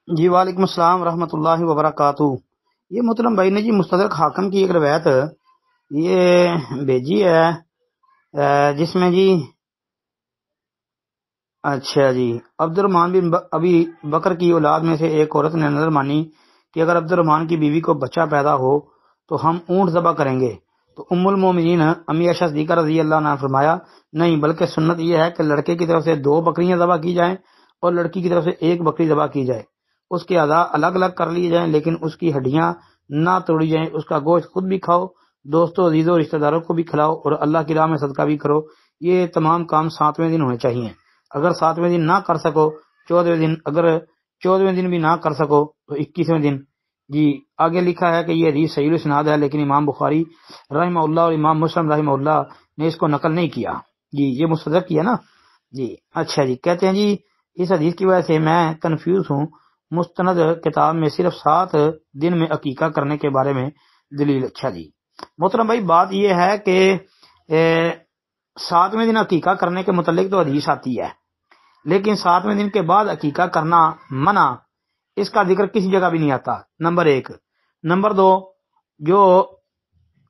جی وعلیکم السلام ورحمۃ اللہ وبرکاتہ۔ یہ محترم بھائی نے جی مستدرک حاکم کی ایک روایت یہ بھیجی ہے، جس میں جی اچھا جی عبد الرحمن بن ابی بکر کی اولاد میں سے ایک عورت نے نظر مانی کہ اگر عبد الرحمن کی بیوی کو بچہ پیدا ہو تو ہم اونٹ ذبح کریں گے، تو ام المومنین امی عائشہ صدیقہ رضی اللہ عنہا نے فرمایا نہیں، بلکہ سنت یہ ہے کہ لڑکے کی طرف سے 2 بکریاں ذبح کی جائیں اور لڑکی کی طرف سے 1 بکری ذبح کی جائے، اس کے اعضاء الگ الگ کر لیے جائیں لیکن اس کی ہڈیاں نہ توڑی جائیں، اس کا گوشت خود بھی کھاؤ، دوستوں عزیزوں رشتہ داروں کو بھی کھلاؤ اور اللہ کی راہ میں صدقہ بھی کرو۔ یہ تمام کام 7ویں دن ہونے چاہیے، اگر 7ویں دن نہ کر سکو 14ویں دن، اگر 14ویں دن بھی نہ کر سکو تو 21ویں دن۔ جی آگے لکھا ہے کہ یہ حدیث صحیح الاسناد ہے، لیکن امام بخاری رحمہ اللہ اور امام مسلم رحمہ اللہ نے اس کو نقل نہیں کیا۔ جی یہ مستدرک کیا نا جی۔ اچھا جی کہتے ہیں جی اس حدیث کی وجہ سے میں کنفیوز ہوں، مستند کتاب میں صرف 7 دن میں عقیقہ کرنے کے بارے میں دلیل۔ اچھا جی محترم بھائی بات یہ ہے کہ 7ویں دن عقیقہ کرنے کے متعلق تو حدیث آتی ہے، لیکن 7ویں دن کے بعد عقیقہ کرنا منع، اس کا ذکر کسی جگہ بھی نہیں آتا، نمبر 1۔ نمبر 2، جو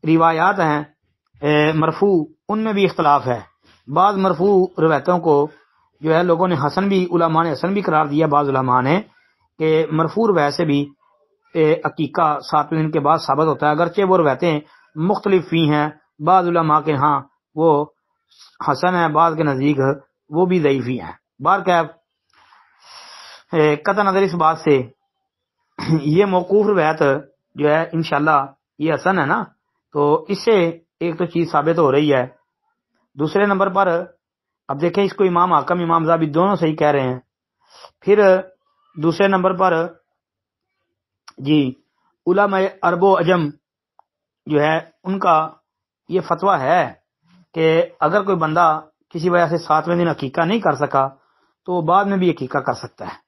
روایات ہیں مرفوع ان میں بھی اختلاف ہے، بعض مرفوع روایتوں کو جو ہے لوگوں نے حسن بھی، علماء نے حسن بھی قرار دیا، بعض علماء نے کہ مرفوع روایت سے بھی عقیقہ 7ویں دن کے بعد ثابت ہوتا ہے، اگرچہ وہ روایتیں مختلف فی ہیں، بعض علماء کے ہاں وہ حسن ہے، بعض کے نزدیک وہ بھی ضعیفی ہیں۔ بہرکیف قطع نظر اس بات سے یہ موقوف روایت جو ہے انشاءاللہ یہ حسن ہے نا، تو اس سے ایک تو چیز ثابت ہو رہی ہے۔ دوسرے نمبر پر اب دیکھیں اس کو امام حاکم امام ذہبی دونوں صحیح کہہ رہے ہیں۔ پھر دوسرے نمبر پر جی علماء عرب و عجم جو ہے ان کا یہ فتویٰ ہے کہ اگر کوئی بندہ کسی وجہ سے 7ویں دن عقیقہ نہیں کر سکا تو وہ بعد میں بھی عقیقہ کر سکتا ہے،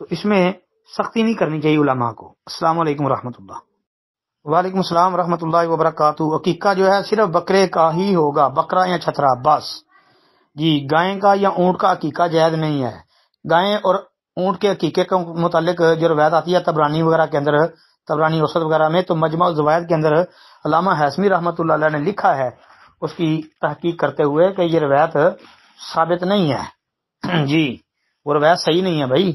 تو اس میں سختی نہیں کرنی چاہیے علماء کو۔ السلام علیکم ورحمۃ اللہ۔ وعلیکم السلام ورحمۃ اللہ وبرکاتہ۔ عقیقہ جو ہے صرف بکرے کا ہی ہوگا، بکرا یا چھترا بس۔ جی گائے کا یا اونٹ کا عقیقہ جائز نہیں ہے۔ گائے اور اونٹ کے عقیقے کے متعلق جو روایت آتی ہے طبرانی وغیرہ کے اندر، طبرانی اوسط وغیرہ میں، تو مجمع الزوائد کے اندر علامہ ہاشمی رحمۃ اللہ علیہ نے لکھا ہے اس کی تحقیق کرتے ہوئے کہ یہ روایت ثابت نہیں ہے۔ جی وہ روایت صحیح نہیں ہے بھائی،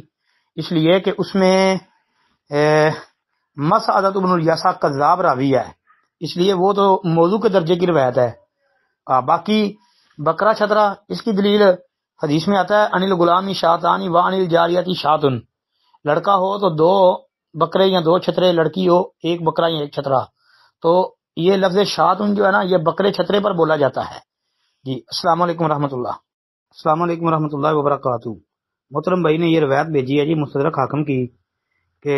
اس لیے کہ اس میں مسعدۃ بن الیسع کذاب راوی ہے، اس لیے وہ تو موضوع کے درجے کی روایت ہے۔ باقی بکرا چھترا اس کی دلیل حدیث میں آتا ہے انل غلامی شاطانی و انل جاریتی شاطن، لڑکا ہو تو 2 بکرے یا 2 چھترے، لڑکی ہو 1 بکرا یا 1 چھترا، تو یہ لفظ شاطن جو ہے نا یہ بکرے چھترے پر بولا جاتا ہے۔ جی السلام علیکم ورحمۃ اللہ۔ السلام علیکم ورحمۃ اللہ وبرکاتہ۔ محترم بھائی نے یہ روایت بھیجی ہے جی مستدرک حاکم کی کہ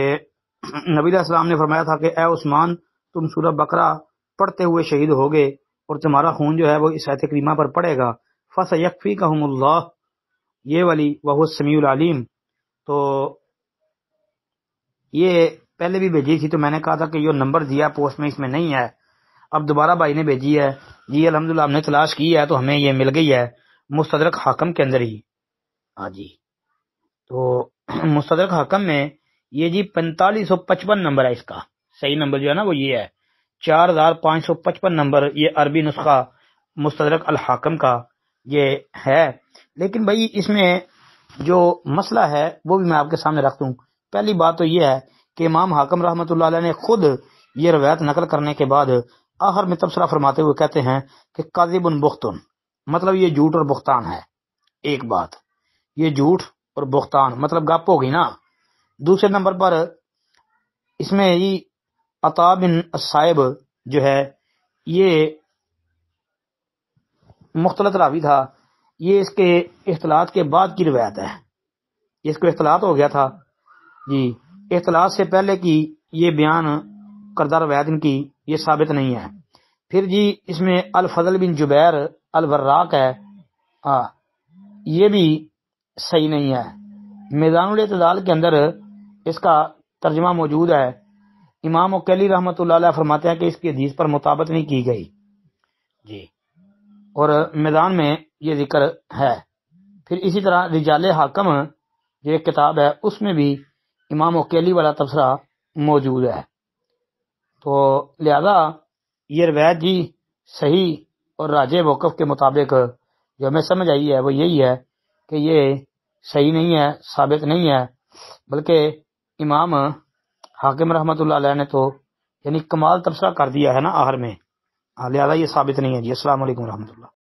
نبی علیہ السلام نے فرمایا تھا کہ اے عثمان تم سورہ بقرہ پڑھتے ہوئے شہید ہوگے اور تمہارا خون جو ہے وہ اس آیت کریمہ پر پڑے گا، فَسَيَكْفِيكَهُمُ اللَّهُ، یہ والی وَهُوَ السَّمِيعُ الْعَلِيمُ۔ تو یہ پہلے بھی بھیجی تھی، تو میں نے کہا تھا کہ یہ نمبر دیا پوسٹ میں اس میں نہیں ہے، اب دوبارہ بھائی نے بھیجی ہے جی، الحمدللہ ہم نے تلاش کی ہے تو ہمیں یہ مل گئی ہے مستدرک حاکم کے اندر ہی۔ ہاں جی تو مستدرک حاکم میں یہ جی 4555 نمبر ہے، اس کا صحیح نمبر جو ہے نا وہ یہ ہے 4555 نمبر، یہ عربی نسخہ مستدرک الحاکم کا یہ ہے۔ لیکن بھائی اس میں جو مسئلہ ہے وہ بھی میں آپ کے سامنے رکھ دوں۔ پہلی بات تو یہ ہے کہ امام حاکم رحمۃ اللہ علیہ نے خود یہ روایت نقل کرنے کے بعد آخر میں تبصرہ فرماتے ہوئے کہتے ہیں کہ کاذب بختن، مطلب یہ جھوٹ اور بہتان ہے۔ ایک بات یہ جھوٹ اور بہتان مطلب گپ ہوگی نا۔ دوسرے نمبر پر اس میں یہ عطا بن الصائب جو ہے یہ مختلط راوی تھا، یہ اس کے اختلاط کے بعد کی روایت ہے، اس کو اختلاط ہو گیا تھا جی، اختلاط سے پہلے کی یہ بیان کردہ روایت ان کی یہ ثابت نہیں ہے۔ پھر جی اس میں الفضل بن جبیر الوراق ہے، یہ بھی صحیح نہیں ہے۔ میزان الاعتدال کے اندر اس کا ترجمہ موجود ہے، امام اکیلی رحمۃ اللہ علیہ فرماتے ہیں کہ اس کی حدیث پر مطابقت نہیں کی گئی جی، اور میدان میں یہ ذکر ہے۔ پھر اسی طرح رجال حاکم جو ایک کتاب ہے اس میں بھی امام اکیلی والا تبصرہ موجود ہے. تو لہذا یہ روایت جی صحیح اور راجح موقف کے مطابق جو ہمیں سمجھ آئی ہے وہ یہی ہے کہ یہ صحیح نہیں ہے، ثابت نہیں ہے، بلکہ امام حاکم رحمۃ اللہ علیہ نے تو یعنی کمال تبصرہ کر دیا ہے نا آخر میں، لہذا یہ ثابت نہیں ہے جی. السلام علیکم ورحمۃ اللہ.